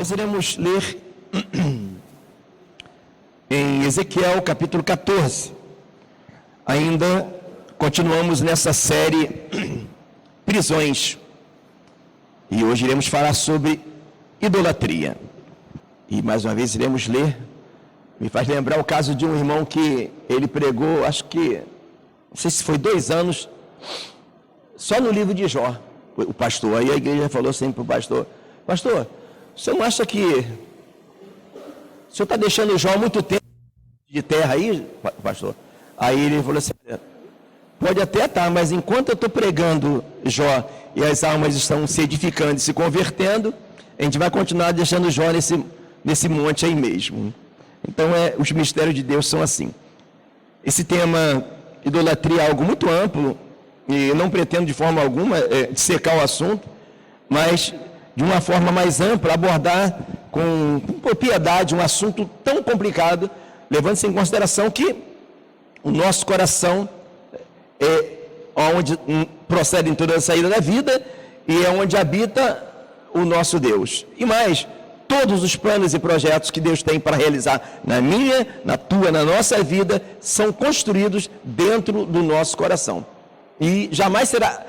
Nós iremos ler em Ezequiel capítulo 14. Ainda continuamos nessa série Prisões. E hoje iremos falar sobre idolatria. E mais uma vez iremos ler. Me faz lembrar o caso de um irmão que ele pregou, acho que, não sei se foi 2 anos, só no livro de Jó, o pastor. Aí a igreja falou sempre para o pastor: pastor, o senhor não acha que o senhor está deixando Jó há muito tempo de terra aí, pastor? Aí ele falou assim: pode até estar, mas enquanto eu estou pregando Jó e as almas estão se edificando e se convertendo, a gente vai continuar deixando Jó nesse monte aí mesmo. Então, os mistérios de Deus são assim. Esse tema, idolatria, é algo muito amplo, e não pretendo de forma alguma dissecar o assunto, mas de uma forma mais ampla, abordar com propriedade um assunto tão complicado, levando-se em consideração que o nosso coração é onde procede toda a saída da vida e é onde habita o nosso Deus. E mais, todos os planos e projetos que Deus tem para realizar na minha, na tua, na nossa vida, são construídos dentro do nosso coração. E jamais será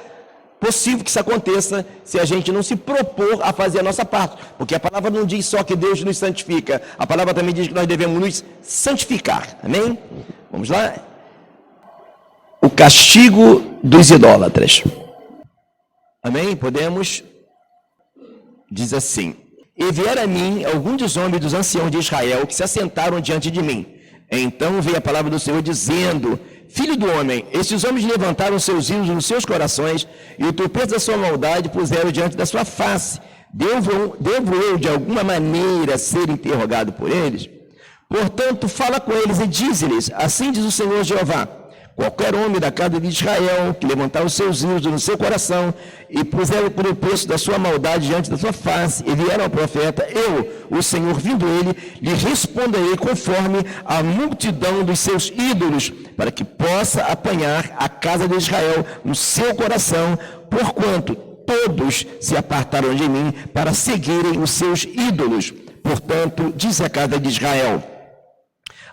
possível que isso aconteça se a gente não se propor a fazer a nossa parte. Porque a palavra não diz só que Deus nos santifica, a palavra também diz que nós devemos nos santificar. Amém? Vamos lá? O castigo dos idólatras. Amém? Podemos? Diz assim: e vieram a mim alguns dos homens dos anciãos de Israel que se assentaram diante de mim. Então veio a palavra do Senhor dizendo: filho do homem, estes homens levantaram seus ídolos nos seus corações e o tropeço da sua maldade puseram diante da sua face. Devo eu de alguma maneira ser interrogado por eles? Portanto, fala com eles e dize-lhes: assim diz o Senhor Jeová: qualquer homem da casa de Israel que levantar os seus ídolos no seu coração e puser por o preço da sua maldade diante da sua face, e vier ao profeta, eu, o Senhor, vindo ele, lhe responderei conforme a multidão dos seus ídolos, para que possa apanhar a casa de Israel no seu coração, porquanto todos se apartaram de mim para seguirem os seus ídolos. Portanto, diz a casa de Israel: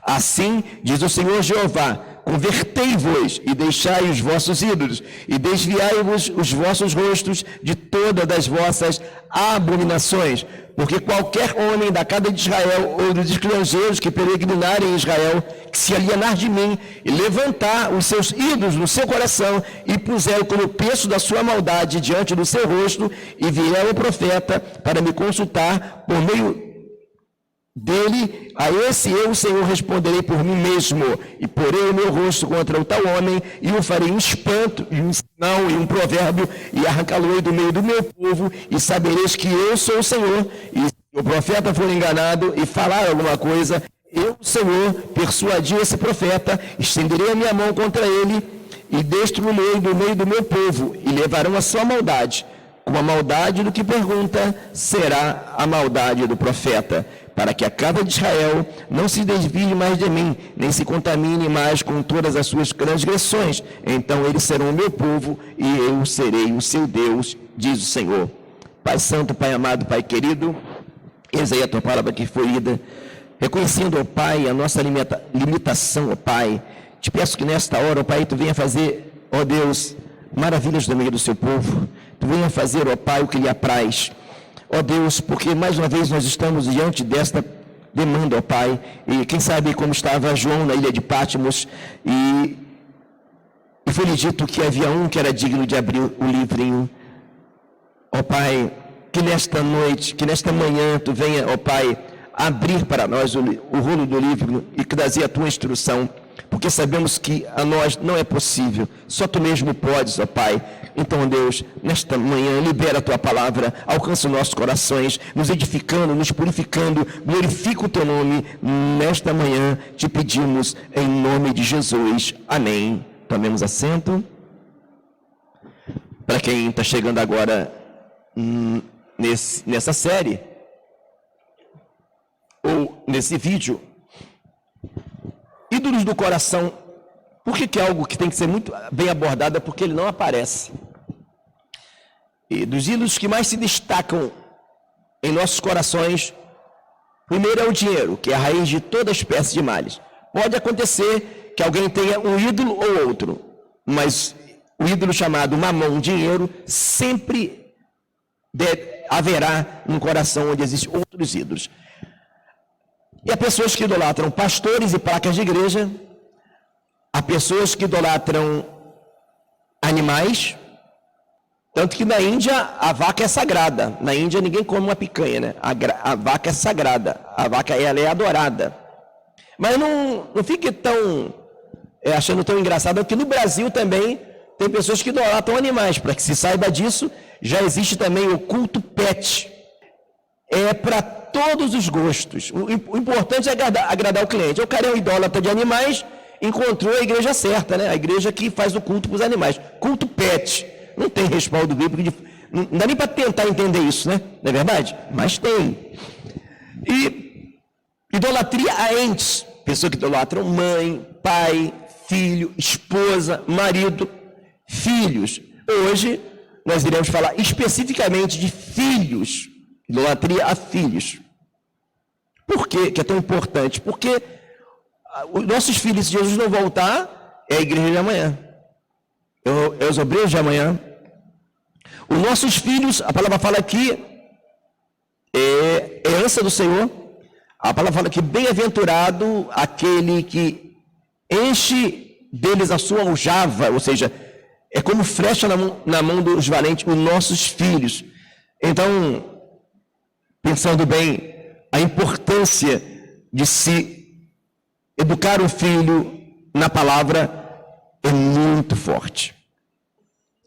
assim diz o Senhor Jeová: convertei-vos e deixai os vossos ídolos, e desviai-vos os vossos rostos de todas as vossas abominações, porque qualquer homem da casa de Israel ou dos estrangeiros que peregrinarem em Israel, que se alienar de mim e levantar os seus ídolos no seu coração e puser o tropeço da sua maldade diante do seu rosto, e vier o profeta para me consultar por meio dele, a esse eu, o Senhor, responderei por mim mesmo, e porei o meu rosto contra o tal homem, e o farei um espanto, e um sinal, e um provérbio, e arrancá-lo-ei do meio do meu povo, e sabereis que eu sou o Senhor. E se o profeta for enganado e falar alguma coisa, eu, o Senhor, persuadi esse profeta, estenderei a minha mão contra ele, e destruirei do meio do meu povo, e levarão a sua maldade. Com a maldade do que pergunta, será a maldade do profeta, para que a casa de Israel não se desvie mais de mim, nem se contamine mais com todas as suas transgressões. Então eles serão o meu povo, e eu serei o seu Deus, diz o Senhor. Pai Santo, Pai amado, Pai querido, eis aí a tua palavra que foi lida, reconhecendo, ó Pai, a nossa limitação, ó Pai. Te peço que nesta hora, ó Pai, tu venha fazer, ó Deus, maravilhas no meio do seu povo. Tu venha fazer, ó Pai, o que lhe apraz. Ó Deus, porque mais uma vez nós estamos diante desta demanda, ó Pai, e quem sabe como estava João na ilha de Patmos, e foi-lhe dito que havia um que era digno de abrir o livrinho. Ó Pai, que nesta noite, que nesta manhã tu venha, ó Pai, abrir para nós o rolo do livro e trazer a tua instrução, porque sabemos que a nós não é possível, só tu mesmo podes, ó Pai. Então, Deus, nesta manhã, libera a tua palavra, alcança os nossos corações, nos edificando, nos purificando, glorifica o teu nome. Nesta manhã, te pedimos em nome de Jesus. Amém. Tomemos assento. Para quem está chegando agora nessa série, ou nesse vídeo, ídolos do coração. Por que é algo que tem que ser muito bem abordado? É porque ele não aparece. E dos ídolos que mais se destacam em nossos corações, primeiro é o dinheiro, que é a raiz de toda espécie de males. Pode acontecer que alguém tenha um ídolo ou outro, mas o ídolo chamado mamão, dinheiro, sempre haverá um coração onde existem outros ídolos. E há pessoas que idolatram pastores e placas de igreja, há pessoas que idolatram animais, tanto que na Índia a vaca é sagrada. Na Índia ninguém come uma picanha, né? A vaca é sagrada, a vaca ela é adorada. Mas não fique tão achando tão engraçado, que no Brasil também tem pessoas que idolatram animais. Para que se saiba disso, já existe também o culto pet. É para todos os gostos. O importante é agradar o cliente. O cara é um idólatra de animais, encontrou a igreja certa, né? A igreja que faz o culto para os animais. Culto pet. Não tem respaldo bíblico, não dá nem para tentar entender isso, né? Não é verdade? Mas tem. E idolatria a entes. Pessoas que idolatram mãe, pai, filho, esposa, marido, filhos. Hoje nós iremos falar especificamente de filhos. Idolatria a filhos. Por quê que é tão importante? Porque os nossos filhos, se Jesus não voltar, é a igreja de amanhã. É os obreiros de amanhã. Os nossos filhos, a palavra fala aqui, é herança do Senhor. A palavra fala que bem-aventurado aquele que enche deles a sua aljava, ou seja, é como flecha na mão dos valentes, os nossos filhos. Então, pensando bem, a importância de se educar o filho na palavra é muito forte.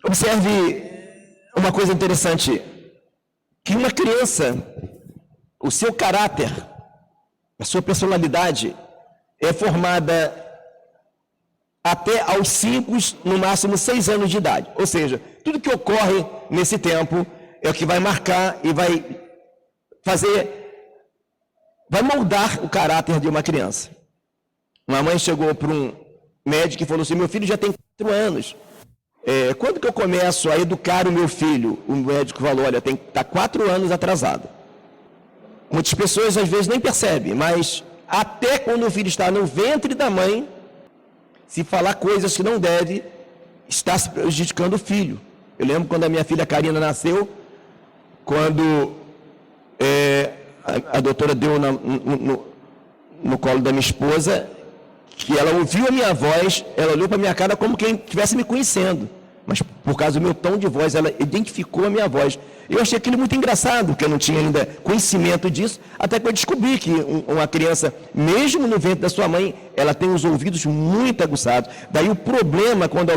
Observe uma coisa interessante, que uma criança, o seu caráter, a sua personalidade é formada até aos 5, no máximo 6 anos de idade. Ou seja, tudo que ocorre nesse tempo é o que vai marcar e vai moldar o caráter de uma criança. Uma mãe chegou para um médico e falou assim: meu filho já tem 4 anos. Quando que eu começo a educar o meu filho? O médico falou: olha, tem que estar 4 anos atrasado. Muitas pessoas às vezes nem percebem, mas até quando o filho está no ventre da mãe, se falar coisas que não deve, está se prejudicando o filho. Eu lembro quando a minha filha Karina nasceu, quando a doutora deu no colo da minha esposa, que ela ouviu a minha voz, ela olhou para a minha cara como quem estivesse me conhecendo. Mas por causa do meu tom de voz, ela identificou a minha voz. Eu achei aquilo muito engraçado, porque eu não tinha ainda conhecimento disso, até que eu descobri que uma criança, mesmo no ventre da sua mãe, ela tem os ouvidos muito aguçados. Daí o problema, quando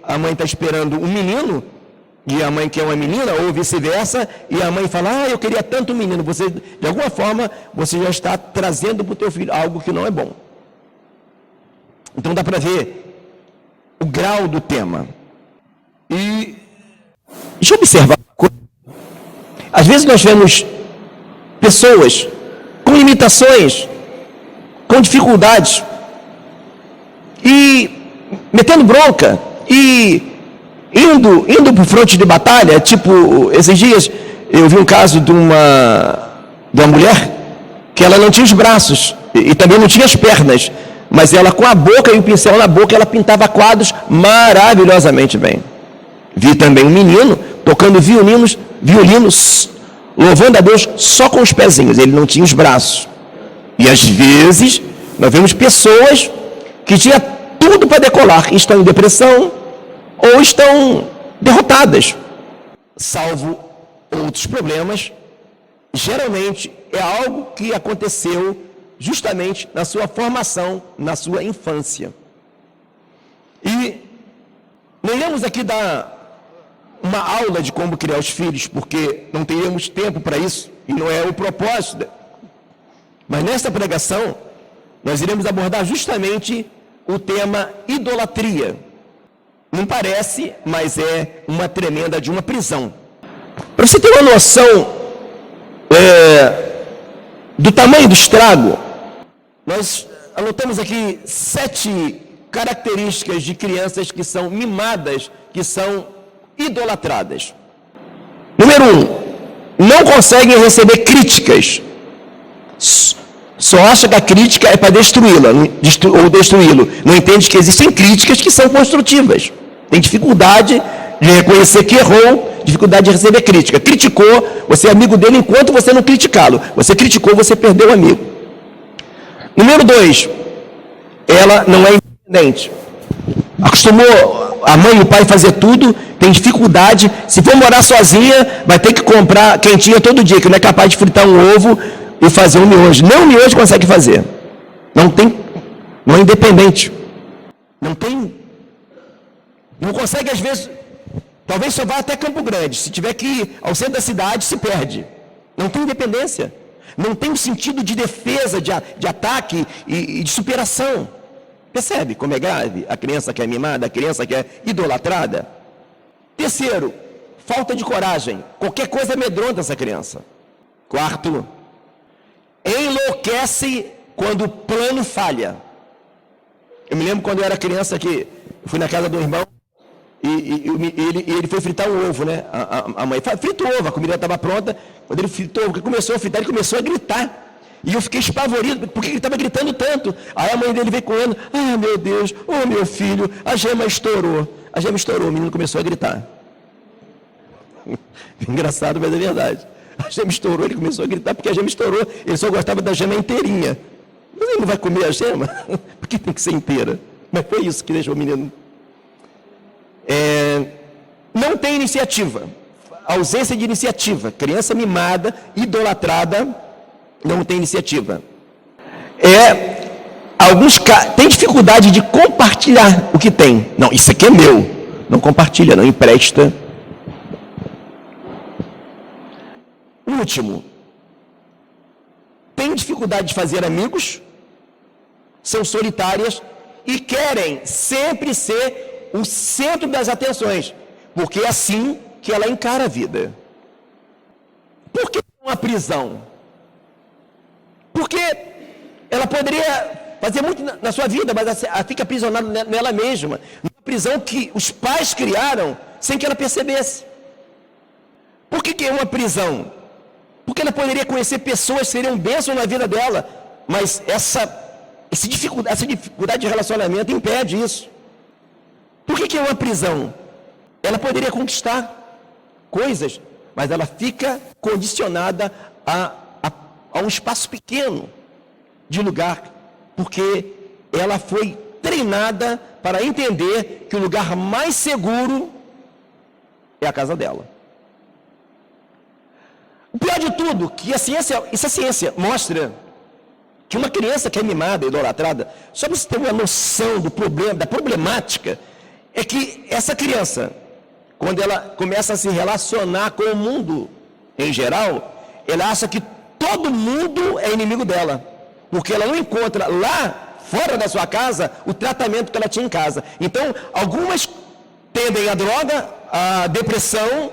a mãe está esperando um menino, e a mãe quer uma menina, ou vice-versa, e a mãe fala: eu queria tanto um menino. Você, de alguma forma, você já está trazendo para o teu filho algo que não é bom. Então dá para ver o grau do tema. E deixa eu observar uma coisa. Às vezes nós vemos pessoas com limitações, com dificuldades, e metendo bronca, e indo para o fronte de batalha. Tipo, esses dias eu vi um caso de uma mulher que ela não tinha os braços e também não tinha as pernas, mas ela, com a boca e o pincel na boca, ela pintava quadros maravilhosamente bem. Vi também um menino tocando violinos, louvando a Deus só com os pezinhos, ele não tinha os braços. E às vezes nós vemos pessoas que tinham tudo para decolar, estão em depressão ou estão derrotadas, salvo outros problemas. Geralmente é algo que aconteceu justamente na sua formação, na sua infância. E não iremos aqui dar uma aula de como criar os filhos, porque não teremos tempo para isso, e não é o propósito. Mas nesta pregação, nós iremos abordar justamente o tema idolatria. Não parece, mas é uma tremenda de uma prisão. Para você ter uma noção do tamanho do estrago, nós anotamos aqui 7 características de crianças que são mimadas, que são idolatradas. Número 1, não conseguem receber críticas. Só acha que a crítica é para destruí-la ou destruí-lo. Não entende que existem críticas que são construtivas. Tem dificuldade de reconhecer que errou, dificuldade de receber crítica. Criticou, você é amigo dele enquanto você não criticá-lo. Você criticou, você perdeu o amigo. Número 2, ela não é independente. Acostumou a mãe e o pai fazer tudo, tem dificuldade. Se for morar sozinha, vai ter que comprar quentinha todo dia, que não é capaz de fritar um ovo e fazer um miojo. Nem um miojo consegue fazer. Não é independente. Não consegue, às vezes, talvez só vá até Campo Grande. Se tiver que ir ao centro da cidade, se perde. Não tem independência. Não tem um sentido de defesa, de ataque e de superação. Percebe como é grave a criança que é mimada, a criança que é idolatrada? Terceiro, falta de coragem. Qualquer coisa amedronta essa criança. Quarto, enlouquece quando o plano falha. Eu me lembro quando eu era criança que eu fui na casa do irmão e ele foi fritar um ovo, né? A mãe frita o ovo, a comida estava pronta. Quando ele fritou o ovo, começou a fritar, ele começou a gritar. E eu fiquei espavorido, porque ele estava gritando tanto. Aí a mãe dele veio correndo, meu Deus, meu filho, a gema estourou. A gema estourou, o menino começou a gritar. Engraçado, mas é verdade. A gema estourou, ele começou a gritar, porque a gema estourou, ele só gostava da gema inteirinha. Mas ele não vai comer a gema? Porque tem que ser inteira. Mas foi isso que deixou o menino. Não tem iniciativa. Ausência de iniciativa. Criança mimada, idolatrada, não tem iniciativa. Tem dificuldade de compartilhar o que tem. Não, isso aqui é meu. Não compartilha, não empresta. Último, tem dificuldade de fazer amigos, são solitárias e querem sempre ser o centro das atenções, porque é assim que ela encara a vida. Por que uma prisão? Porque ela poderia fazer muito na sua vida, mas ela fica aprisionada nela mesma, numa prisão que os pais criaram sem que ela percebesse. Por que é uma prisão? Porque ela poderia conhecer pessoas que seriam bênçãos na vida dela, mas essa dificuldade de relacionamento impede isso. Por que é uma prisão? Ela poderia conquistar coisas, mas ela fica condicionada a um espaço pequeno de lugar, porque ela foi treinada para entender que o lugar mais seguro é a casa dela. O pior de tudo, que a ciência mostra que uma criança que é mimada, idolatrada, só para você ter uma noção do problema, da problemática, é que essa criança, quando ela começa a se relacionar com o mundo em geral, ela acha que todo mundo é inimigo dela, porque ela não encontra lá, fora da sua casa, o tratamento que ela tinha em casa. Então, algumas tendem à droga, à depressão,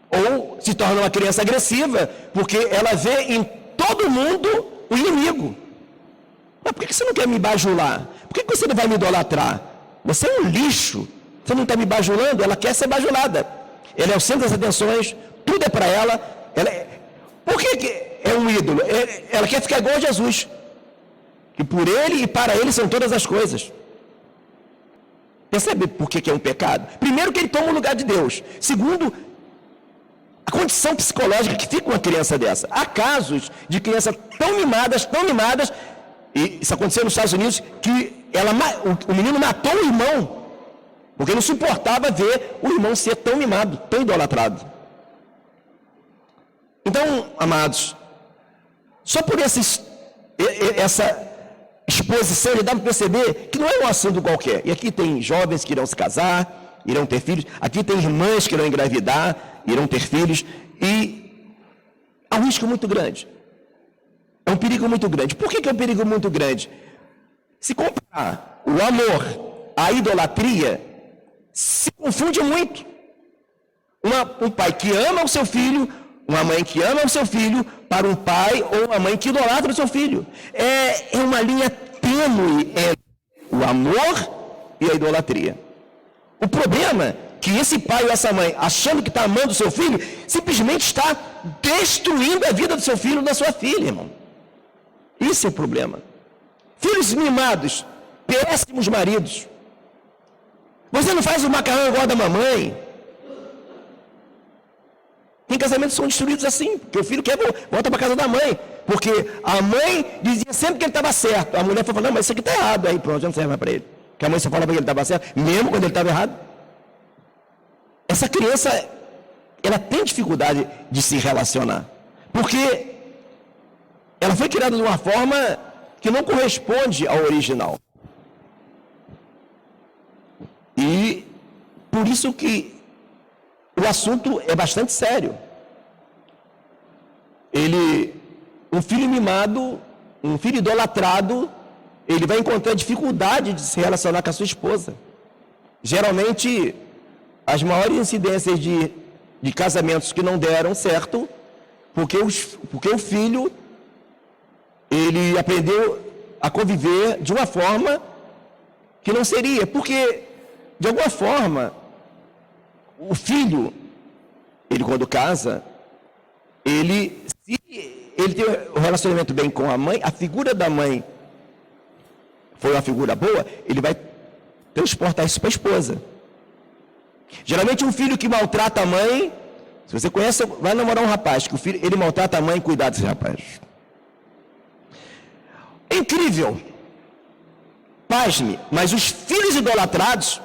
ou se torna uma criança agressiva, porque ela vê em todo mundo o inimigo. Mas por que você não quer me bajular? Por que você não vai me idolatrar? Você é um lixo. Você não está me bajulando? Ela quer ser bajulada. Ela é o centro das atenções, tudo é para ela. Por que é um ídolo? Ela quer ficar igual a Jesus. Que por ele e para ele são todas as coisas. Percebe por que é um pecado? Primeiro, que ele toma o lugar de Deus. Segundo, a condição psicológica que fica uma criança dessa. Há casos de crianças tão mimadas, e isso aconteceu nos Estados Unidos, que o menino matou o irmão, porque não suportava ver o irmão ser tão mimado, tão idolatrado. Então, amados, só por essa exposição, ele dá para perceber que não é um assunto qualquer. E aqui tem jovens que irão se casar, irão ter filhos, aqui tem irmãs que irão engravidar, irão ter filhos, e há um risco muito grande. É um perigo muito grande. Por que é um perigo muito grande? Se comparar o amor à idolatria, se confunde muito. Um pai que ama o seu filho, uma mãe que ama o seu filho, para um pai ou uma mãe que idolatra o seu filho. É uma linha tênue entre o amor e a idolatria. O problema é que esse pai ou essa mãe, achando que está amando o seu filho, simplesmente está destruindo a vida do seu filho ou da sua filha, irmão. Esse é o problema. Filhos mimados, péssimos maridos. Você não faz o macarrão igual da mamãe. Tem casamentos que são destruídos assim, porque o filho quer voltar para casa da mãe, porque a mãe dizia sempre que ele estava certo. A mulher falou, não, mas isso aqui está errado. Aí pronto, já não serve mais para ele. Que a mãe só falava que ele estava certo, mesmo quando ele estava errado. Essa criança, ela tem dificuldade de se relacionar, porque ela foi criada de uma forma que não corresponde ao original. E por isso que o assunto é bastante sério. Um filho mimado, um filho idolatrado, ele vai encontrar dificuldade de se relacionar com a sua esposa. Geralmente, as maiores incidências de casamentos que não deram certo, porque o filho, ele aprendeu a conviver de uma forma que não seria. Porque, de alguma forma, o filho, ele quando casa, se ele tem um relacionamento bem com a mãe, a figura da mãe foi uma figura boa, ele vai transportar isso para a esposa. Geralmente um filho que maltrata a mãe, se você conhece, vai namorar um rapaz, que o filho, ele maltrata a mãe, cuidado desse rapaz. É incrível. Pasme, mas os filhos idolatrados,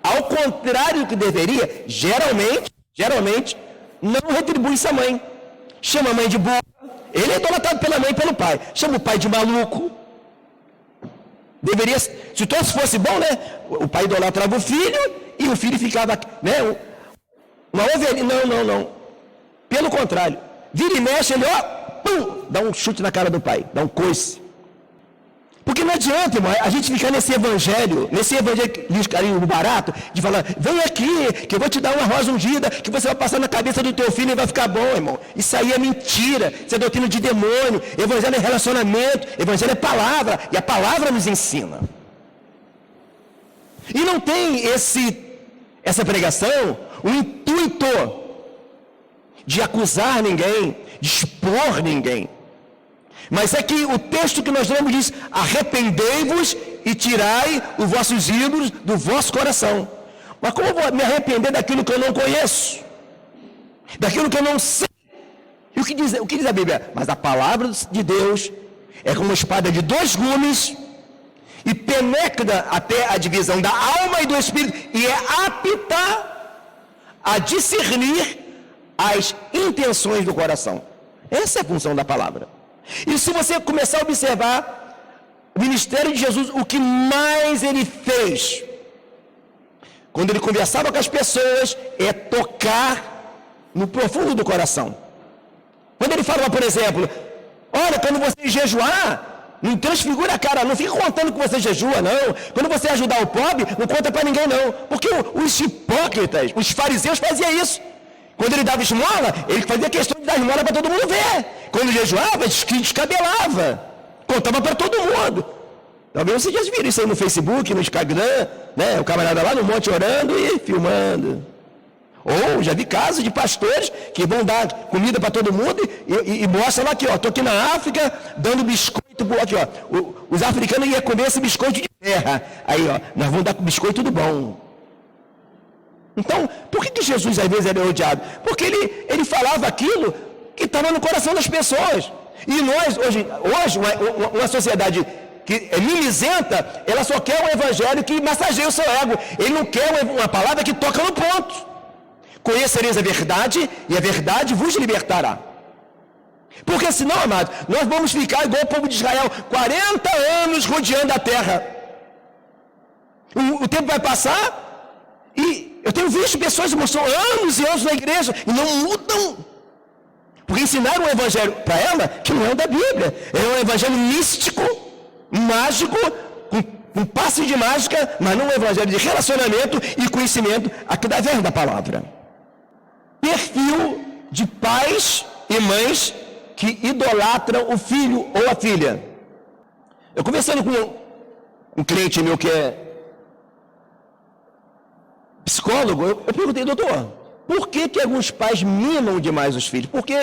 ao contrário do que deveria, geralmente, não retribui essa mãe. Chama a mãe de burra. Ele é idolatrado pela mãe e pelo pai. Chama o pai de maluco. Deveria, se todos fosse bom, né? O pai idolatrava o filho e o filho ficava, né? Uma ovelhinha. Não. Pelo contrário. Vira e mexe, ele, pum, dá um chute na cara do pai, dá um coice. Porque não adianta, irmão, a gente ficar nesse evangelho carinho barato, de falar, vem aqui, que eu vou te dar uma rosa ungida, que você vai passar na cabeça do teu filho e vai ficar bom, irmão. Isso aí é mentira, isso é doutrina de demônio. Evangelho é relacionamento, evangelho é palavra, e a palavra nos ensina. E não tem essa pregação, o intuito de acusar ninguém, de expor ninguém. Mas é que o texto que nós lemos diz, arrependei-vos e tirai os vossos ídolos do vosso coração. Mas como eu vou me arrepender daquilo que eu não conheço? Daquilo que eu não sei? E o que diz a Bíblia? Mas a palavra de Deus é como uma espada de 2 gumes e penetra até a divisão da alma e do espírito e é apta a discernir as intenções do coração. Essa é a função da palavra. E se você começar a observar o ministério de Jesus, o que mais ele fez, quando ele conversava com as pessoas, é tocar no profundo do coração. Quando ele falava, por exemplo, olha, quando você jejuar, não transfigura a cara, não fica contando que você jejua, não. Quando você ajudar o pobre, não conta para ninguém, não. Porque os hipócritas, os fariseus faziam isso. Quando ele dava esmola, ele fazia questão de dar esmola para todo mundo ver. Quando jejuava, descabelava. Contava para todo mundo. Talvez vocês já viram isso aí no Facebook, no Instagram, né? O camarada lá no monte orando e filmando. Ou já vi casos de pastores que vão dar comida para todo mundo e mostram lá aqui, ó. Estou aqui na África dando biscoito, aqui, ó. Os africanos iam comer esse biscoito de terra. Aí, ó, nós vamos dar biscoito do bom. Então, por que Jesus às vezes era odiado? Porque ele falava aquilo que estava no coração das pessoas. E nós, hoje uma sociedade que é mimizenta, ela só quer um evangelho que massageia o seu ego. Ele não quer uma palavra que toca no ponto. Conhecereis a verdade, e a verdade vos libertará. Porque senão, amados, nós vamos ficar igual o povo de Israel, 40 anos rodeando a terra. O tempo vai passar e eu tenho visto pessoas que estão anos e anos na igreja e não mudam. Porque ensinaram um evangelho para ela que não é o da Bíblia. É um evangelho místico, mágico, com passe de mágica, mas não um evangelho de relacionamento e conhecimento aqui da verba da palavra. Perfil de pais e mães que idolatram o filho ou a filha. Eu conversando com um cliente meu que é psicólogo, eu perguntei, doutor, por que alguns pais mimam demais os filhos? Por que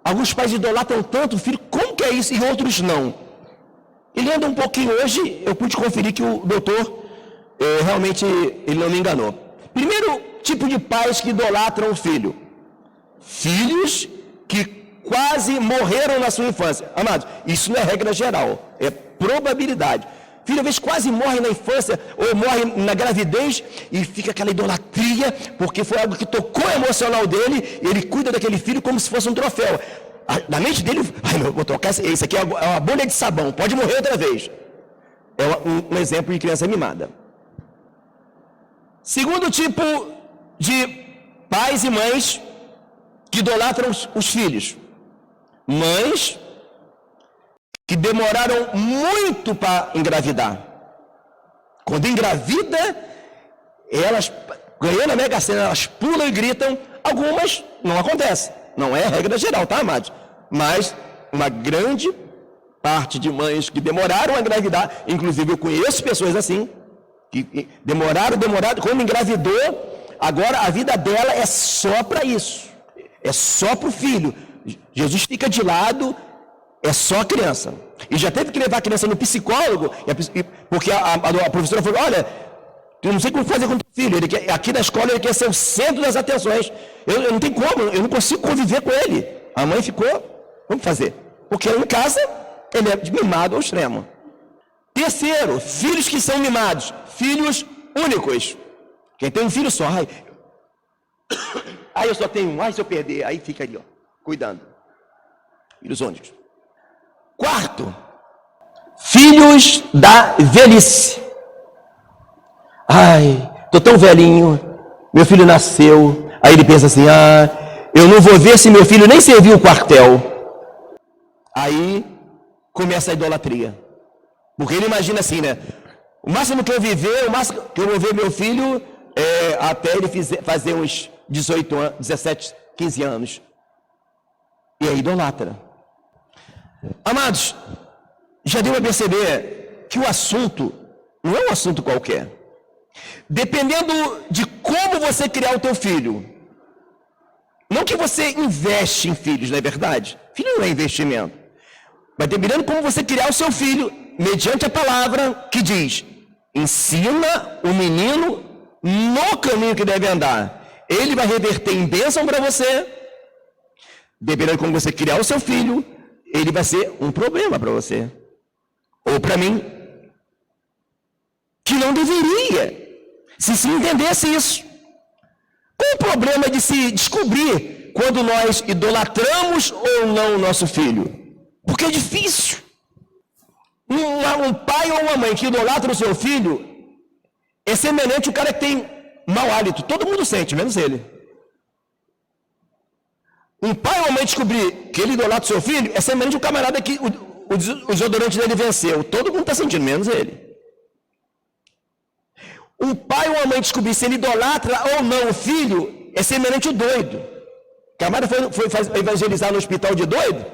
alguns pais idolatram tanto o filho? Como que é isso? E outros não. E lendo um pouquinho hoje, eu pude conferir que o doutor, realmente, ele não me enganou. Primeiro tipo de pais que idolatram o filho. Filhos que quase morreram na sua infância. Amados, isso não é regra geral, é probabilidade. Filho, às vezes, quase morre na infância, ou morre na gravidez, e fica aquela idolatria, porque foi algo que tocou o emocional dele, e ele cuida daquele filho como se fosse um troféu. Na mente dele, vou tocar esse aqui, é uma bolha de sabão, pode morrer outra vez. É um exemplo de criança mimada. Segundo tipo de pais e mães que idolatram os filhos. Mães que demoraram muito para engravidar. Quando engravida, elas, ganhando a Mega Sena, elas pulam e gritam. Algumas não acontece. Não é regra geral, tá, amados? Mas uma grande parte de mães que demoraram a engravidar, inclusive eu conheço pessoas assim, que demoraram, quando engravidou, agora a vida dela é só para isso. É só para o filho. Jesus fica de lado, é só a criança. E já teve que levar a criança no psicólogo, porque a professora falou, olha, eu não sei como fazer com o teu filho, aqui na escola ele quer ser o centro das atenções. Eu não tenho como, eu não consigo conviver com ele. A mãe ficou, vamos fazer. Porque em casa, ele é mimado ao extremo. Terceiro, filhos que são mimados, filhos únicos. Quem tem um filho só, eu só tenho um, se eu perder, aí fica ali, ó, cuidando. Filhos únicos. Quarto, filhos da velhice. Tô tão velhinho, meu filho nasceu, aí ele pensa assim, eu não vou ver se meu filho nem serviu o quartel. Aí começa a idolatria. Porque ele imagina assim, né? O máximo que eu viver, o máximo que eu vou ver meu filho até ele fazer uns 18 anos, 17, 15 anos. E é idolatra. Amados, já deu a perceber que o assunto não é um assunto qualquer. Dependendo de como você criar o teu filho, não que você investe em filhos, não é verdade? Filho não é investimento. Mas dependendo de como você criar o seu filho, mediante a palavra que diz, ensina o menino no caminho que deve andar. Ele vai reverter em bênção para você. Dependendo de como você criar o seu filho, ele vai ser um problema para você. Ou para mim. Que não deveria. Se entendesse isso. Qual o problema de se descobrir quando nós idolatramos ou não o nosso filho? Porque é difícil. Um pai ou uma mãe que idolatra o seu filho é semelhante ao cara que tem mau hálito. Todo mundo sente, menos ele. Um pai ou uma mãe descobrir que ele idolatra o seu filho é semelhante ao camarada que o desodorante dele venceu. Todo mundo está sentindo, menos ele. Um pai ou uma mãe descobrir se ele idolatra ou não o filho é semelhante ao doido. O camarada foi evangelizar no hospital de doido.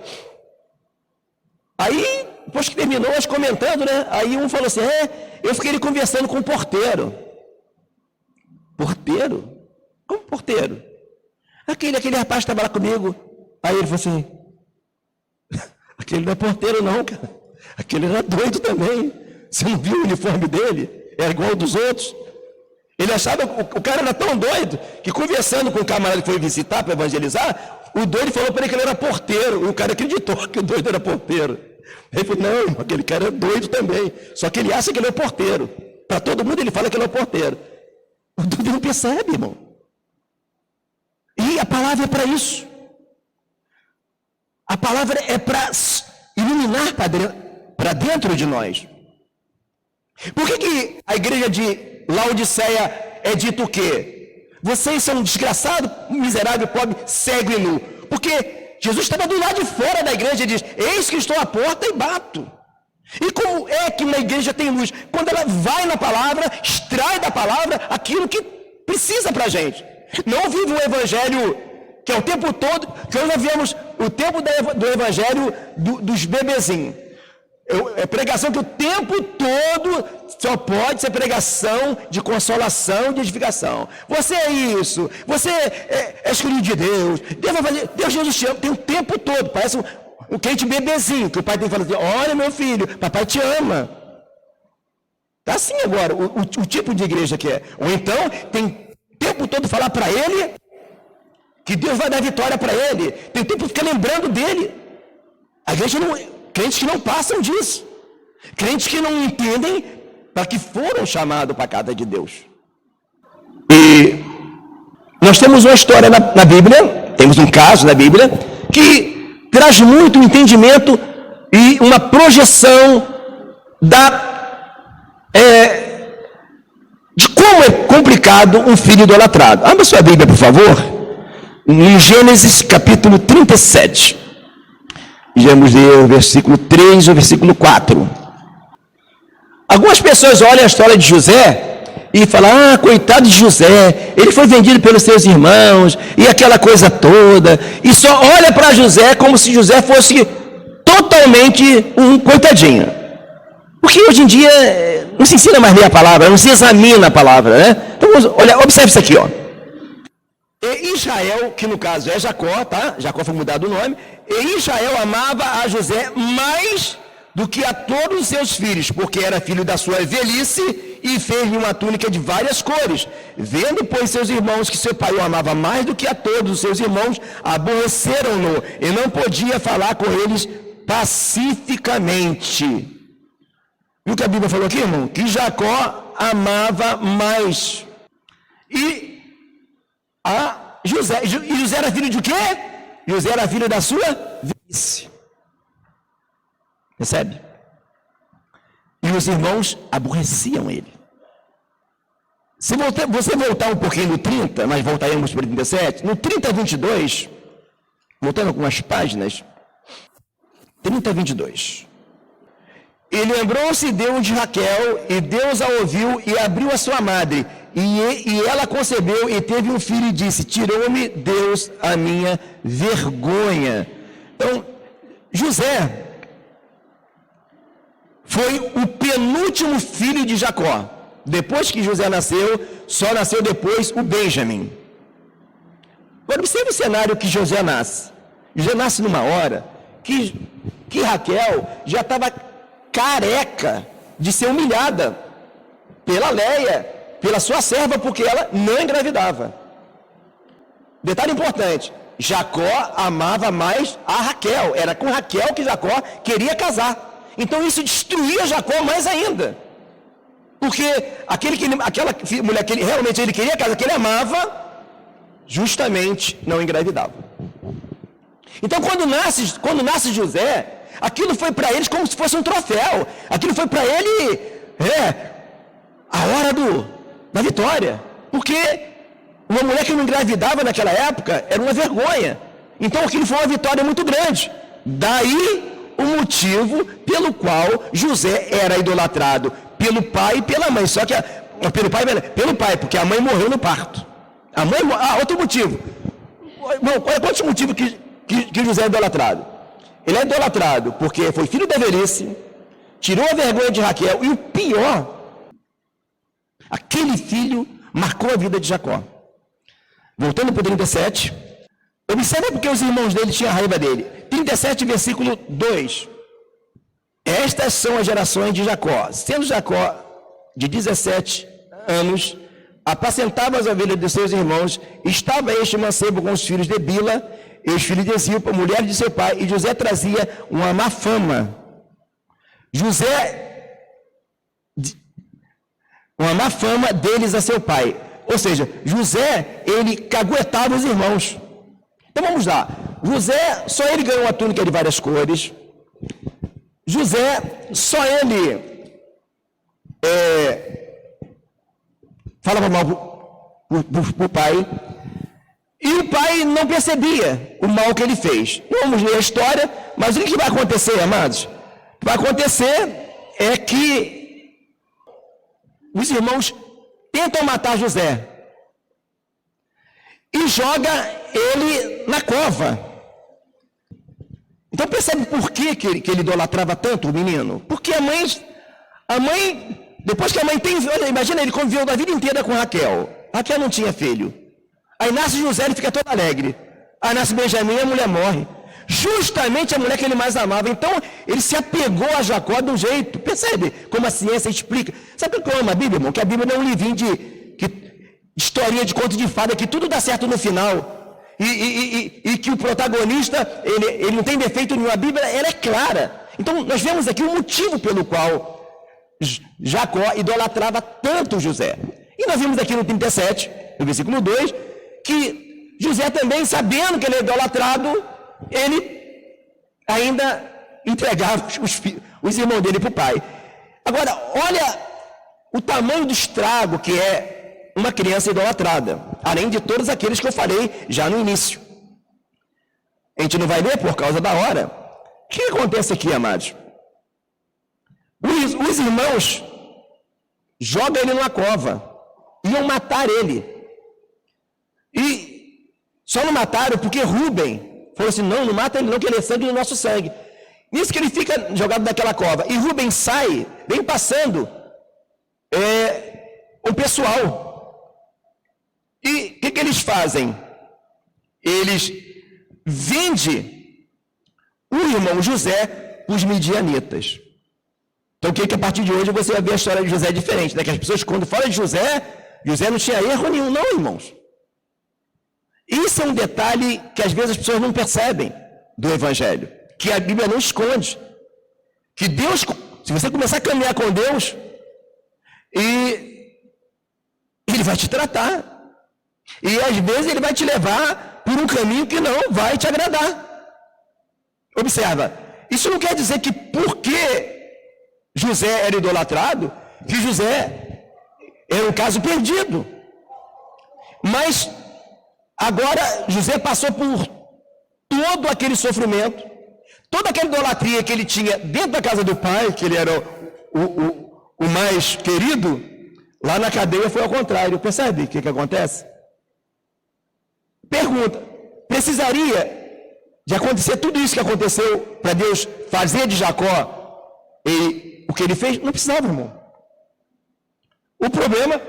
Aí, depois que terminou, nós comentando, né? Aí um falou assim, eu fiquei ali conversando com o porteiro. Porteiro? Como porteiro? Aquele rapaz estava lá comigo. Aí ele falou assim, aquele não é porteiro não, cara. Aquele era doido também. Você não viu o uniforme dele? Era igual ao dos outros. Ele achava, o cara era tão doido, que conversando com o camarada que foi visitar para evangelizar, o doido falou para ele que ele era porteiro, e o cara acreditou que o doido era porteiro. Ele falou, não, aquele cara é doido também, só que ele acha que ele é porteiro. Para todo mundo ele fala que ele é porteiro. O doido não percebe, irmão. E a palavra é para isso. A palavra é para iluminar para dentro de nós. Por que a igreja de Laodiceia é dito o quê? Vocês são desgraçados, miserável, pobre, cego e nu. Porque Jesus estava do lado de fora da igreja e diz, eis que estou à porta e bato. E como é que uma igreja tem luz? Quando ela vai na palavra, extrai da palavra aquilo que precisa para a gente. Não vive o evangelho que é o tempo todo, que nós vivemos o tempo do evangelho dos bebezinhos. É pregação que o tempo todo só pode ser pregação de consolação e de edificação. Você é isso, você é escolhido de Deus, Deus vai fazer, Deus Jesus te ama, tem o tempo todo, parece um crente bebezinho, que o pai tem que falar assim, olha meu filho, papai te ama. Está assim agora, o tipo de igreja que é. Ou então, tem o tempo todo falar para ele, que Deus vai dar vitória para ele, tem o tempo de ficar lembrando dele. A igreja não... Crentes que não passam disso. Crentes que não entendem para que foram chamados para a casa de Deus. E nós temos uma história na Bíblia, temos um caso na Bíblia, que traz muito entendimento e uma projeção de como é complicado um filho idolatrado. Abra sua Bíblia, por favor, em Gênesis capítulo 37. Vamos ler o versículo 3 e o versículo 4. Algumas pessoas olham a história de José e falam, coitado de José, ele foi vendido pelos seus irmãos, e aquela coisa toda, e só olha para José como se José fosse totalmente um coitadinho. Porque hoje em dia não se ensina mais a ler a palavra, não se examina a palavra, né? Então, olha, observe isso aqui, ó. E Israel, que no caso é Jacó, tá? Jacó foi mudado o nome. E Israel amava a José mais do que a todos os seus filhos, porque era filho da sua velhice e fez-lhe uma túnica de várias cores. Vendo, pois, seus irmãos que seu pai o amava mais do que a todos os seus irmãos, aborreceram-no e não podia falar com eles pacificamente. Viu o que a Bíblia falou aqui, irmão? Que Jacó amava mais. E José era filho de quê? José era filho da sua velhice. Percebe? E os irmãos aborreciam ele. Se você voltar um pouquinho no 30, nós voltaremos para o 37, no 30 a 22, voltando algumas páginas, 30 a 22. E lembrou-se Deus de Raquel, e Deus a ouviu e abriu a sua madre. E ela concebeu e teve um filho e disse, tirou-me Deus a minha vergonha. Então, José foi o penúltimo filho de Jacó. Depois que José nasceu, só nasceu depois o Benjamim. Agora, observe o cenário que José nasce. José nasce numa hora que Raquel já estava careca de ser humilhada pela Léia, pela sua serva, porque ela não engravidava. Detalhe importante, Jacó amava mais a Raquel, era com Raquel que Jacó queria casar. Então isso destruía Jacó mais ainda, porque aquela mulher que realmente ele queria casar, que ele amava, justamente não engravidava. Então quando nasce José, aquilo foi para eles como se fosse um troféu, aquilo foi para ele a hora da vitória, porque uma mulher que não engravidava naquela época era uma vergonha. Então aquilo foi uma vitória muito grande. Daí o motivo pelo qual José era idolatrado pelo pai e pela mãe. Só que pelo pai, porque a mãe morreu no parto. A mãe, outro motivo. Bom, qual é o motivo que José é idolatrado? Ele é idolatrado porque foi filho da velhice, tirou a vergonha de Raquel, e o pior, aquele filho marcou a vida de Jacó. Voltando para o 37, observe porque os irmãos dele tinham raiva dele. 37, versículo 2. Estas são as gerações de Jacó. Sendo Jacó de 17 anos, apacentava as ovelhas de seus irmãos, estava este mancebo com os filhos de Bila e os filhos de Zilpa, mulher de seu pai, e José trazia uma má fama. Uma má fama deles a seu pai. Ou seja, José, ele caguetava os irmãos. Então vamos lá. José, só ele ganhou uma túnica de várias cores. José, só ele falava mal para o pai. E o pai não percebia o mal que ele fez. Não vamos ler a história, mas o que vai acontecer, amados? O que vai acontecer é que os irmãos tentam matar José e joga ele na cova. Então percebe por que ele idolatrava tanto o menino? Porque a mãe, depois que a mãe tem, olha, imagina, ele conviveu a vida inteira com Raquel. Raquel não tinha filho. Aí nasce José, ele fica todo alegre. Aí nasce Benjamim e a mulher morre. Justamente a mulher que ele mais amava. Então, ele se apegou a Jacó de um jeito. Percebe como a ciência explica? Sabe o que eu amo a Bíblia, irmão? Que a Bíblia não é um livrinho de historinha de conto de fada, que tudo dá certo no final. E que o protagonista, ele não tem defeito nenhum. A Bíblia, ela é clara. Então, nós vemos aqui o motivo pelo qual Jacó idolatrava tanto José. E nós vimos aqui no 37, no versículo 2, que José também, sabendo que ele é idolatrado, ele ainda entregava os irmãos dele para o pai. Agora, olha o tamanho do estrago que é uma criança idolatrada, além de todos aqueles que eu falei já no início. A gente não vai ler por causa da hora. O que acontece aqui, amados? Os irmãos jogam ele numa cova, iam matar ele. E só não mataram porque Rúben falou assim, não mata ele não, que ele é sangue do nosso sangue. Nisso que ele fica jogado naquela cova. E Rúben sai, vem passando o pessoal. E o que eles fazem? Eles vendem o irmão José para os midianitas. Então, que a partir de hoje você vai ver a história de José diferente, né? Que as pessoas, quando falam de José não tinha erro nenhum, não, irmãos. Isso é um detalhe que às vezes as pessoas não percebem do Evangelho, que a Bíblia não esconde. Que Deus, se você começar a caminhar com Deus, Ele vai te tratar. E às vezes Ele vai te levar por um caminho que não vai te agradar. Observa, isso não quer dizer que porque José era idolatrado, que José era um caso perdido. Mas agora José passou por todo aquele sofrimento, toda aquela idolatria que ele tinha dentro da casa do pai, que ele era o mais querido, lá na cadeia foi ao contrário. Percebe o que acontece? Pergunta, precisaria de acontecer tudo isso que aconteceu para Deus fazer de Jacó o que ele fez? Não precisava, irmão. O problema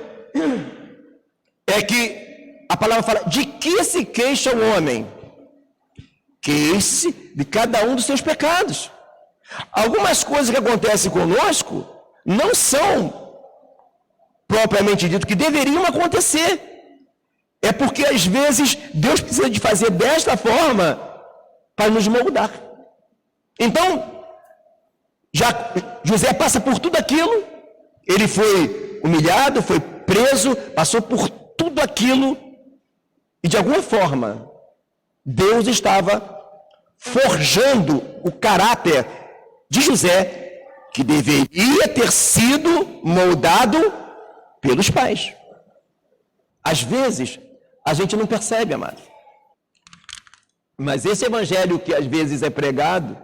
é que a palavra fala, de que se queixa o homem? Queixe de cada um dos seus pecados. Algumas coisas que acontecem conosco não são propriamente dito que deveriam acontecer. É porque às vezes Deus precisa de fazer desta forma para nos moldar. Então, José passa por tudo aquilo, ele foi humilhado, foi preso, passou por tudo aquilo, e de alguma forma, Deus estava forjando o caráter de José, que deveria ter sido moldado pelos pais. Às vezes, a gente não percebe, amado. Mas esse evangelho que às vezes é pregado,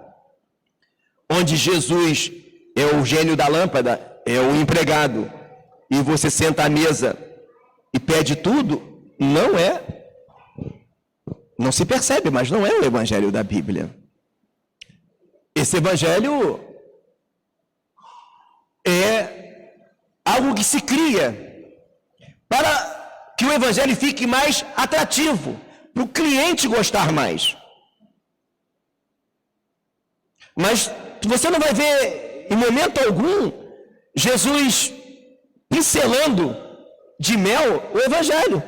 onde Jesus é o gênio da lâmpada, é o empregado, e você senta à mesa e pede tudo, não se percebe, mas não é o evangelho da Bíblia. Esse evangelho é algo que se cria para que o evangelho fique mais atrativo, para o cliente gostar mais. Mas você não vai ver em momento algum Jesus pincelando de mel o evangelho.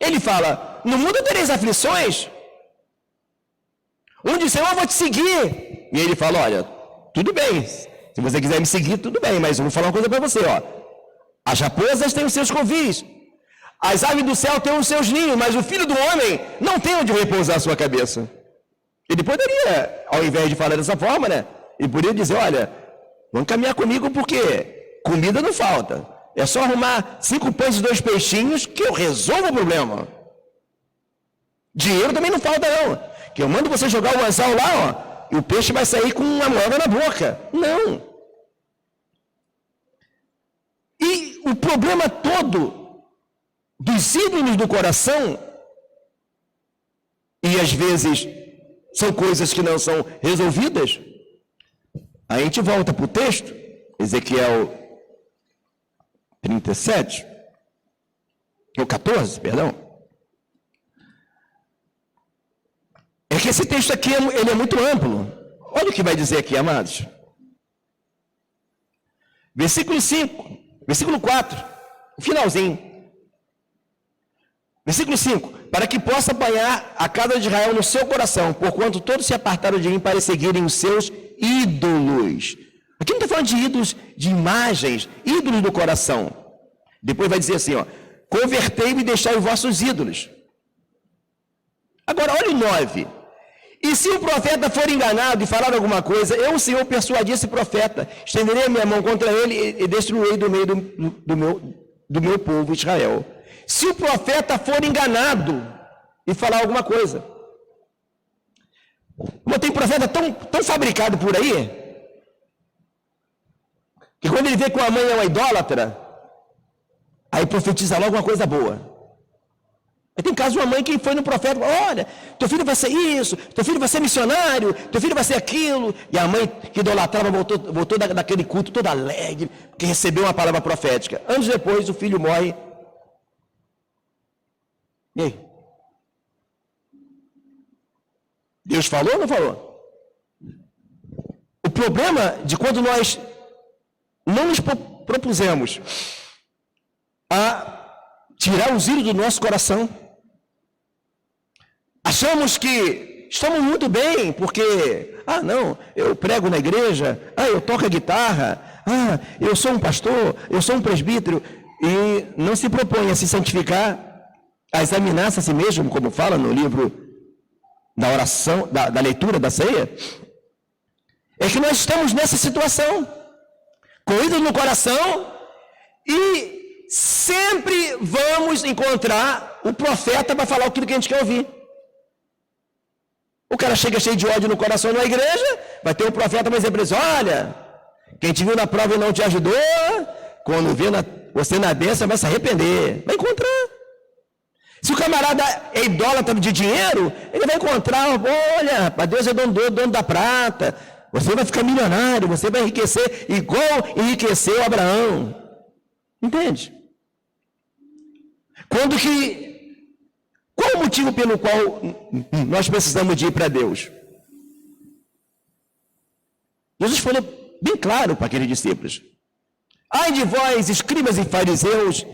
Ele fala, no mundo tereis aflições, onde o Senhor eu vou te seguir. E ele fala, olha, tudo bem, se você quiser me seguir, tudo bem, mas eu vou falar uma coisa para você, ó. As raposas têm os seus covis, as aves do céu têm os seus ninhos, mas o Filho do Homem não tem onde repousar a sua cabeça. Ele poderia, ao invés de falar dessa forma, né? Ele poderia dizer, olha, vamos caminhar comigo porque comida não falta. É só arrumar 5 pães e 2 peixinhos que eu resolvo o problema. Dinheiro também não falta não. Que eu mando você jogar o anzol lá, ó, e o peixe vai sair com uma moeda na boca. Não. E o problema todo dos ídolos do coração, e às vezes são coisas que não são resolvidas. A gente volta para o texto, Ezequiel 37, ou 14, perdão. É que esse texto aqui ele é muito amplo. Olha o que vai dizer aqui, amados. Versículo 5, versículo 4, o finalzinho. Versículo 5, para que possa apanhar a casa de Israel no seu coração, porquanto todos se apartaram de mim para seguirem os seus ídolos. Aqui não está falando de ídolos, de imagens, ídolos do coração. Depois vai dizer assim, ó, convertei-me e deixai os vossos ídolos. Agora, olha o 9. E se o profeta for enganado e falar alguma coisa, eu, o Senhor, persuadi esse profeta, estenderei a minha mão contra ele e destruirei do meio do meu povo Israel. Se o profeta for enganado e falar alguma coisa. Como tem profeta tão fabricado por aí, que quando ele vê que uma mãe é uma idólatra, aí profetiza logo uma coisa boa. Aí tem caso de uma mãe que foi no profeta, olha, teu filho vai ser isso, teu filho vai ser missionário, teu filho vai ser aquilo. E a mãe que idolatrava voltou daquele culto toda alegre, porque recebeu uma palavra profética. Anos depois o filho morre. E aí? Deus falou ou não falou? O problema de quando nós não nos propusemos a tirar os ídolos do nosso coração, achamos que estamos muito bem, porque, não, eu prego na igreja, eu toco a guitarra, eu sou um pastor, eu sou um presbítero, e não se propõe a se santificar, a examinar-se a si mesmo, como fala no livro da oração, da leitura da ceia, é que nós estamos nessa situação, com ídolo no coração, e sempre vamos encontrar o profeta para falar aquilo que a gente quer ouvir. O cara chega cheio de ódio no coração na igreja, vai ter um profeta para dizer para eles, olha, quem te viu na prova e não te ajudou, quando vê você na bênção vai se arrepender, vai encontrar. Se o camarada é idólatra de dinheiro, ele vai encontrar, olha, para Deus é dono da prata, você vai ficar milionário, você vai enriquecer igual enriqueceu Abraão. Entende? Qual o motivo pelo qual nós precisamos de ir para Deus? Jesus falou bem claro para aqueles discípulos. Ai de vós, escribas e fariseus,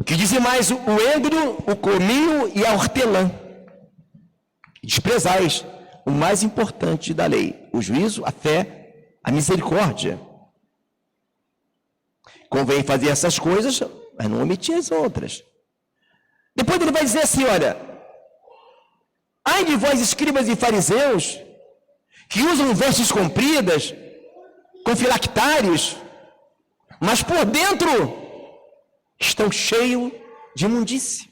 que dizem mais o endro, o cominho e a hortelã. Desprezais o mais importante da lei, o juízo, a fé, a misericórdia. Convém fazer essas coisas, mas não omitir as outras. Depois ele vai dizer assim, olha, ai de vós, escribas e fariseus, que usam vestes compridas, com filactários, mas por dentro estão cheios de imundície.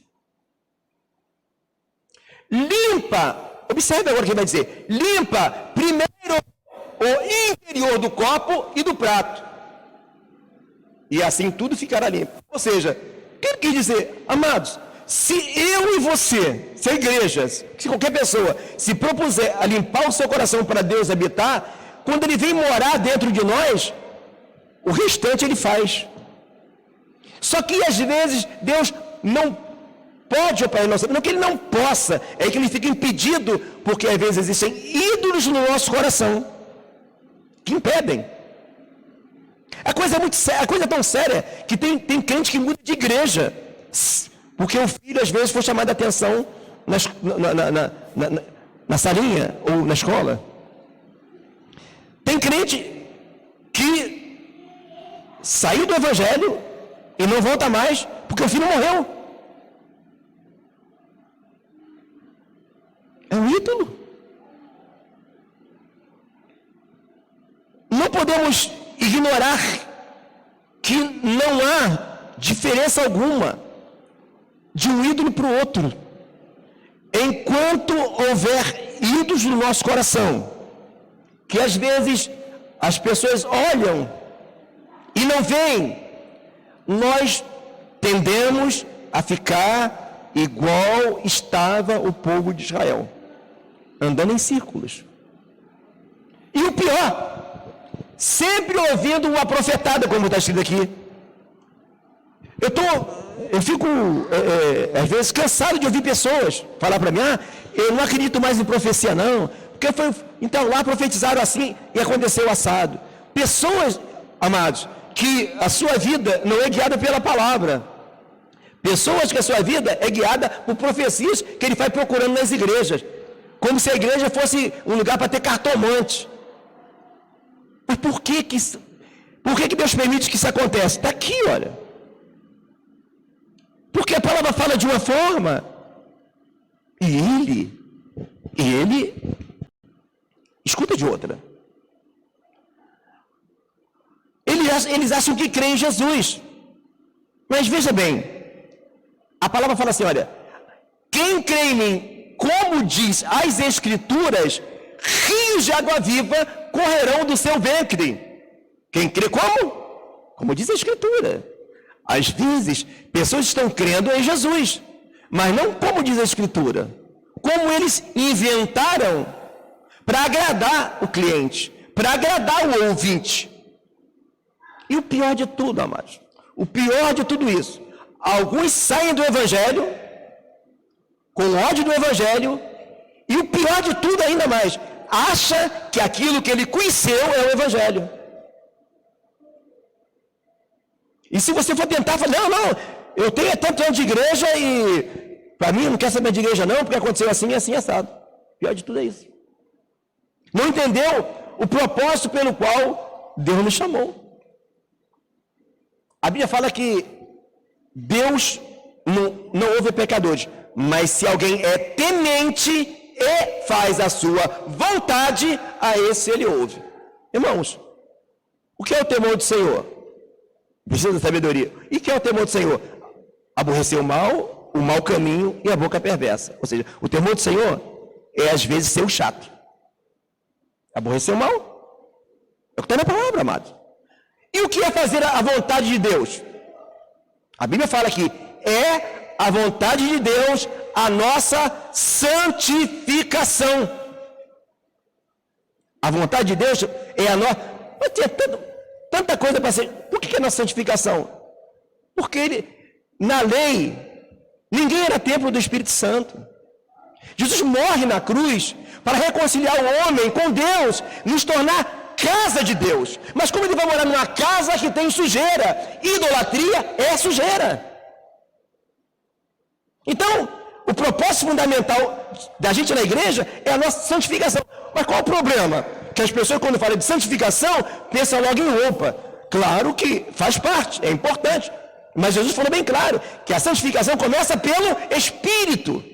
Limpa, observe agora o que ele vai dizer, limpa primeiro o interior do copo e do prato, e assim tudo ficará limpo. Ou seja, o que ele quer dizer? Amados, se eu e você, se a igreja, se qualquer pessoa se propuser a limpar o seu coração para Deus habitar, quando ele vem morar dentro de nós, o restante ele faz. Só que às vezes Deus não pode operar em nós, não que ele não possa, é que ele fica impedido, porque às vezes existem ídolos no nosso coração que impedem. A coisa é muito séria, a coisa é tão séria que tem crente que muda de igreja, porque o filho às vezes foi chamado a atenção na salinha ou na escola. Tem crente que saiu do evangelho e não volta mais, porque o filho morreu. É um ídolo. Não podemos ignorar que não há diferença alguma de um ídolo para o outro. Enquanto houver ídolos no nosso coração, que às vezes as pessoas olham e não veem, nós tendemos a ficar igual estava o povo de Israel. andando em círculos. E o pior, sempre ouvindo uma profetada, como está escrito aqui. Eu fico, às vezes, cansado de ouvir pessoas falar para mim, eu não acredito mais em profecia, não. Porque então lá profetizaram assim e aconteceu assado. Pessoas, amados, que a sua vida não é guiada pela palavra. Pessoas que a sua vida é guiada por profecias que ele vai procurando nas igrejas. Como se a igreja fosse um lugar para ter cartomante. Mas por que Deus permite que isso aconteça? Está aqui, olha. Porque a palavra fala de uma forma, e ele escuta de outra. Eles acham que creem em Jesus. Mas veja bem, a palavra fala assim, olha, quem crê em mim, como diz as Escrituras, rios de água viva correrão do seu ventre. Quem crê como? Como diz a Escritura. Às vezes, pessoas estão crendo em Jesus, mas não como diz a Escritura. Como eles inventaram para agradar o cliente, para agradar o ouvinte. E o pior de tudo, amados, o pior de tudo isso, alguns saem do Evangelho, com ódio do Evangelho, e o pior de tudo ainda mais, acha que aquilo que ele conheceu é o Evangelho. E se você for tentar falar, não, eu tenho tanto ano de igreja e para mim não quer saber de igreja não, porque aconteceu assim e assim assado. O pior de tudo é isso. Não entendeu o propósito pelo qual Deus nos chamou. A Bíblia fala que Deus não ouve pecadores, mas se alguém é temente e faz a sua vontade, a esse ele ouve. Irmãos, o que é o temor do Senhor? Precisa da sabedoria. E o que é o temor do Senhor? Aborrecer o mau caminho e a boca perversa. Ou seja, o temor do Senhor é às vezes ser o chato. Aborrecer o mal. É o que está na palavra, amado. E o que é fazer a vontade de Deus? A Bíblia fala que é a vontade de Deus a nossa santificação. A vontade de Deus é a nossa... Mas tem tanta coisa para ser... Por que é a nossa santificação? Porque na lei, ninguém era templo do Espírito Santo. Jesus morre na cruz para reconciliar o homem com Deus, nos tornar casa de Deus. Mas como ele vai morar numa casa que tem sujeira? Idolatria é sujeira. Então, o propósito fundamental da gente na igreja é a nossa santificação. Mas qual o problema? Que as pessoas, quando falam de santificação, pensam logo em roupa. Claro que faz parte, é importante. Mas Jesus falou bem claro que a santificação começa pelo Espírito.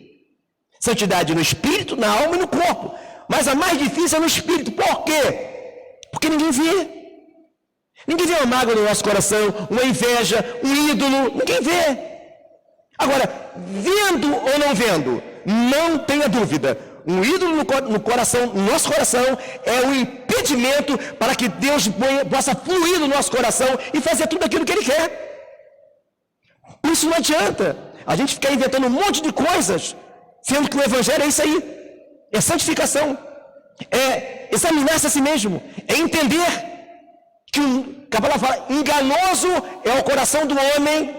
Santidade no Espírito, na alma e no corpo. Mas a mais difícil é no Espírito. Por quê? Porque ninguém vê. Ninguém vê uma mágoa no nosso coração, uma inveja, um ídolo. Ninguém vê. Agora, vendo ou não vendo, não tenha dúvida. Um ídolo no coração, no nosso coração, é um impedimento para que Deus possa fluir no nosso coração e fazer tudo aquilo que Ele quer. Por isso não adianta a gente ficar inventando um monte de coisas, sendo que o Evangelho é isso aí. É santificação. É examinar-se a si mesmo. É entender que a palavra fala, enganoso é o coração do homem,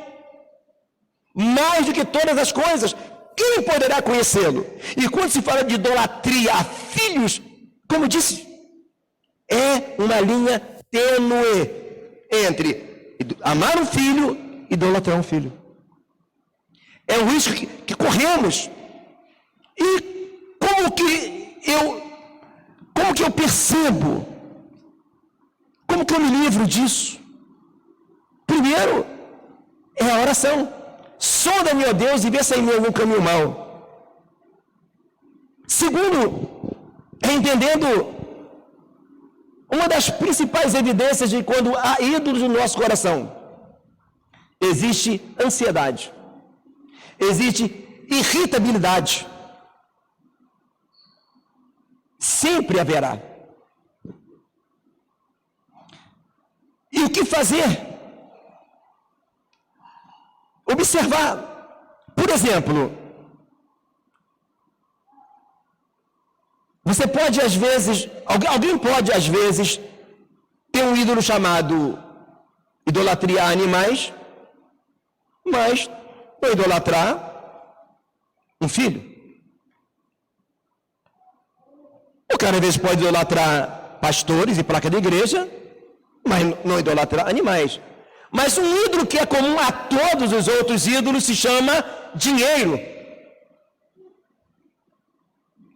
mais do que todas as coisas. Quem poderá conhecê-lo? E quando se fala de idolatria a filhos, como disse, é uma linha tênue entre amar um filho e idolatrar um filho. É um risco que corremos. E como que eu percebo? Como que eu me livro disso? Primeiro, é a oração. Sonda-me, ó Deus, e vê se há em mim algum caminho mau. Segundo, é entendendo uma das principais evidências de quando há ídolos no nosso coração. Existe ansiedade. Existe irritabilidade. Sempre haverá. E o que fazer? Observar. Por exemplo, Você pode, às vezes, alguém pode, às vezes, ter um ídolo chamado idolatria a animais, mas não idolatrar um filho. O cara, às vezes, pode idolatrar pastores e placa de igreja, mas não idolatrar animais. Mas um ídolo que é comum a todos os outros ídolos se chama dinheiro.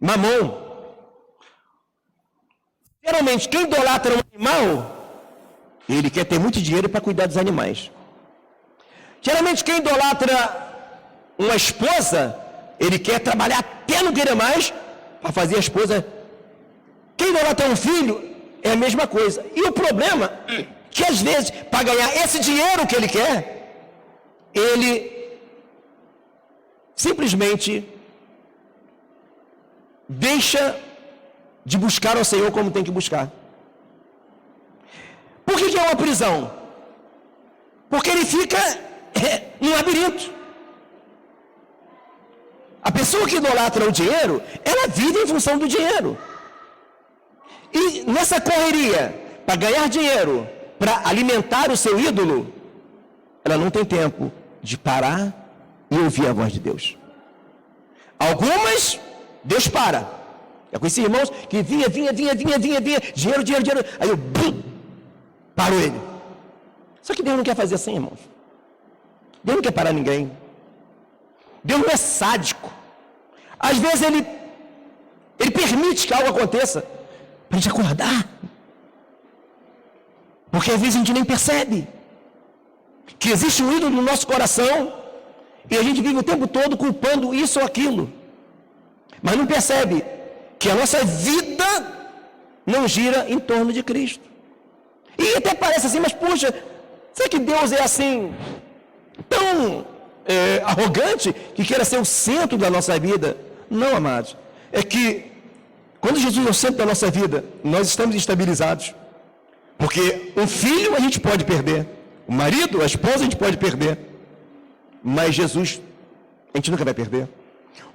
Mamon. Geralmente, quem idolatra um animal, ele quer ter muito dinheiro para cuidar dos animais. Geralmente, quem idolatra uma esposa, ele quer trabalhar até não querer mais para fazer a esposa. Quem idolatra um filho, é a mesma coisa. E o problema é que, às vezes, para ganhar esse dinheiro que ele quer, ele simplesmente deixa de buscar ao Senhor como tem que buscar. Por que é uma prisão? Porque ele fica num labirinto. A pessoa que idolatra o dinheiro, ela vive em função do dinheiro. E nessa correria, para ganhar dinheiro, para alimentar o seu ídolo, ela não tem tempo de parar e ouvir a voz de Deus. Algumas, Deus para. Eu conheci irmãos que vinha, dinheiro, aí eu, parou ele. Só que Deus não quer fazer assim, irmãos. Deus não quer parar ninguém. Deus não é sádico. Às vezes ele permite que algo aconteça para a gente acordar. Porque às vezes a gente nem percebe que existe um ídolo no nosso coração e a gente vive o tempo todo culpando isso ou aquilo. Mas não percebe que a nossa vida não gira em torno de Cristo. E até parece assim, mas puxa, será que Deus é assim, tão arrogante, que queira ser o centro da nossa vida? Não, amados. É que, quando Jesus é o centro da nossa vida, nós estamos estabilizados. Porque um filho a gente pode perder, o marido, a esposa a gente pode perder, mas Jesus a gente nunca vai perder.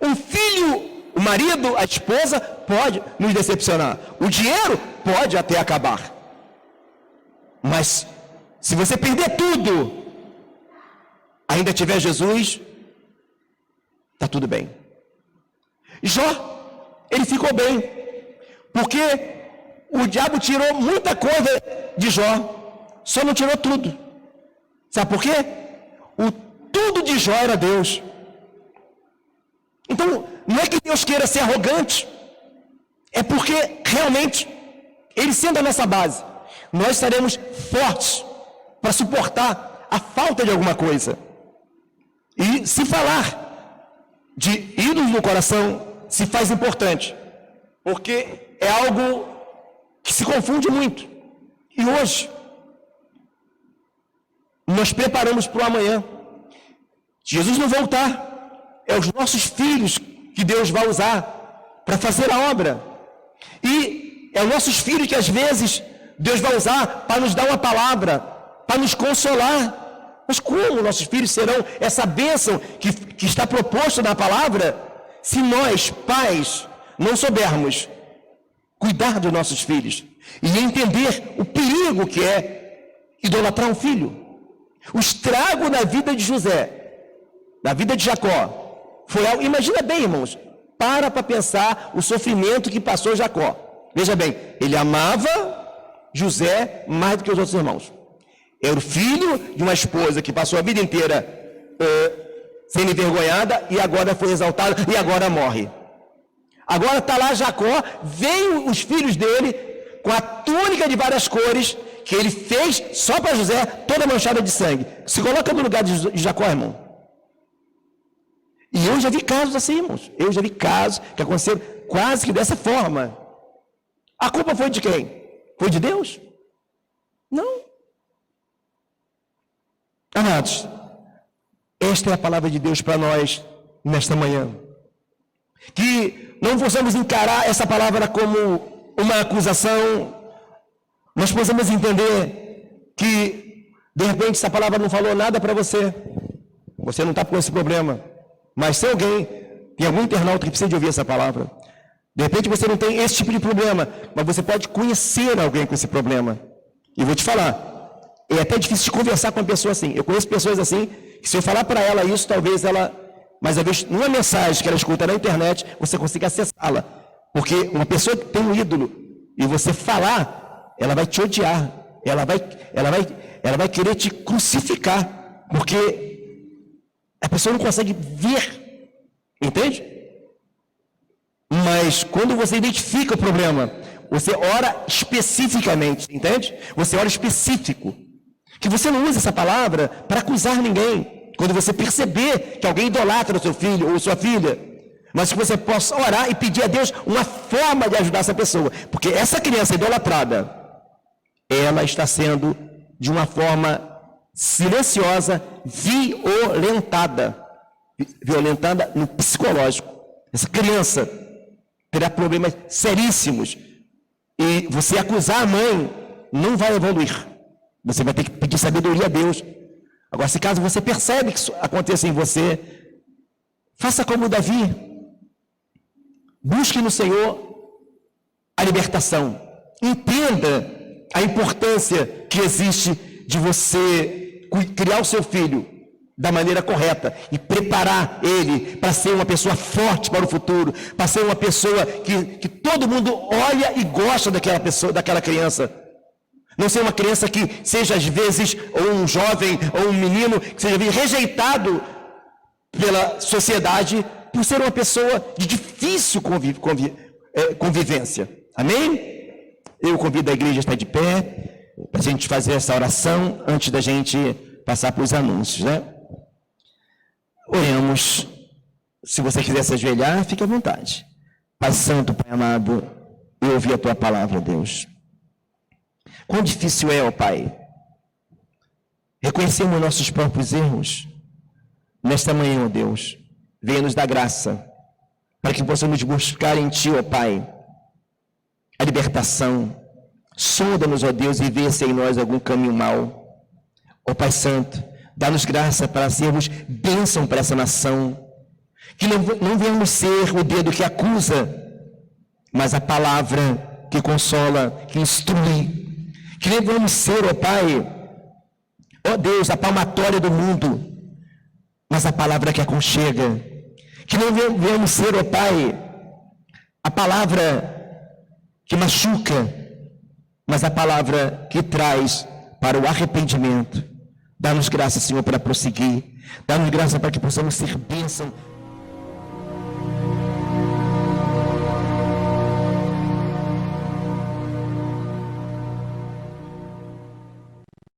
Um filho, o marido, a esposa pode nos decepcionar. O dinheiro pode até acabar. Mas se você perder tudo, ainda tiver Jesus, está tudo bem. Jó, ele ficou bem, porque o diabo tirou muita coisa de Jó, só não tirou tudo. Sabe por quê? O tudo de Jó era Deus. Então, não é que Deus queira ser arrogante, é porque realmente, Ele sendo a nossa base, nós estaremos fortes para suportar a falta de alguma coisa. E se falar de ídolos no coração, se faz importante, porque é algo que se confunde muito. E hoje, nós preparamos para o amanhã. Jesus não voltar, é os nossos filhos que Deus vai usar para fazer a obra. E é os nossos filhos que às vezes Deus vai usar para nos dar uma palavra, para nos consolar. Mas como nossos filhos serão essa bênção que está proposta na palavra, se nós, pais, não soubermos cuidar dos nossos filhos e entender o perigo que é idolatrar um filho? O estrago na vida de José, na vida de Jacó, foi algo. Imagina bem, irmãos, para pensar o sofrimento que passou Jacó. Veja bem, ele amava José mais do que os outros irmãos. Era o filho de uma esposa que passou a vida inteira sendo envergonhada e agora foi exaltada e agora morre. Agora está lá Jacó, veio os filhos dele com a túnica de várias cores que ele fez só para José, toda manchada de sangue. Se coloca no lugar de Jacó, irmão. E eu já vi casos assim, irmãos. Eu já vi casos que aconteceram quase que dessa forma. A culpa foi de quem? Foi de Deus? Não. Amados, esta é a palavra de Deus para nós nesta manhã. Que não possamos encarar essa palavra como uma acusação. Nós possamos entender que, de repente, essa palavra não falou nada para você. Você não está com esse problema. Mas se alguém, tem algum internauta que precisa de ouvir essa palavra, De repente você não tem esse tipo de problema, mas você pode conhecer alguém com esse problema. E vou te falar, é até difícil de conversar com uma pessoa assim. Eu conheço pessoas assim, que se eu falar para ela isso, talvez ela... Mas às vezes, numa mensagem que ela escuta na internet, você consiga acessá-la. Porque uma pessoa que tem um ídolo, e você falar, ela vai te odiar. Ela vai querer te crucificar. Porque a pessoa não consegue ver. Entende? Mas quando você identifica o problema, você ora especificamente, entende? Você ora específico. Que você não usa essa palavra para acusar ninguém. Quando você perceber que alguém idolatra o seu filho ou sua filha, mas que você possa orar e pedir a Deus uma forma de ajudar essa pessoa. Porque essa criança idolatrada, ela está sendo de uma forma silenciosa, violentada no psicológico. Essa criança terá problemas seríssimos. E você acusar a mãe não vai evoluir. Você vai ter que pedir sabedoria a Deus. Agora, se caso você percebe que isso aconteça em você, faça como Davi. Busque no Senhor a libertação. Entenda a importância que existe de você criar o seu filho da maneira correta e preparar ele para ser uma pessoa forte para o futuro, para ser uma pessoa que todo mundo olha e gosta daquela pessoa, daquela criança. Não ser uma criança que seja às vezes, ou um jovem, ou um menino, que seja rejeitado pela sociedade por ser uma pessoa de difícil convivência. Amém? Eu convido a igreja a estar de pé, para a gente fazer essa oração, antes da gente passar para os anúncios, né? Oremos. Se você quiser se ajoelhar, fique à vontade. Pai Santo, Pai amado, eu ouvi a Tua palavra, Deus. Quão difícil é, ó Pai, reconhecermos nossos próprios erros. Nesta manhã, ó Deus, venha nos dar graça, para que possamos buscar em Ti, ó Pai, a libertação. Sonda-nos, ó Deus, e vê se em nós algum caminho mau. Ó Pai Santo, dá-nos graça para sermos bênção para essa nação. Que não venhamos ser o dedo que acusa, mas a palavra que consola, que instrui. Que nem vamos ser, ó Pai, ó Deus, a palmatória do mundo, mas a palavra que aconchega. Que não venhamos ser, ó Pai, a palavra que machuca, mas a palavra que traz para o arrependimento. Dá-nos graça, Senhor, para prosseguir. Dá-nos graça para que possamos ser bênção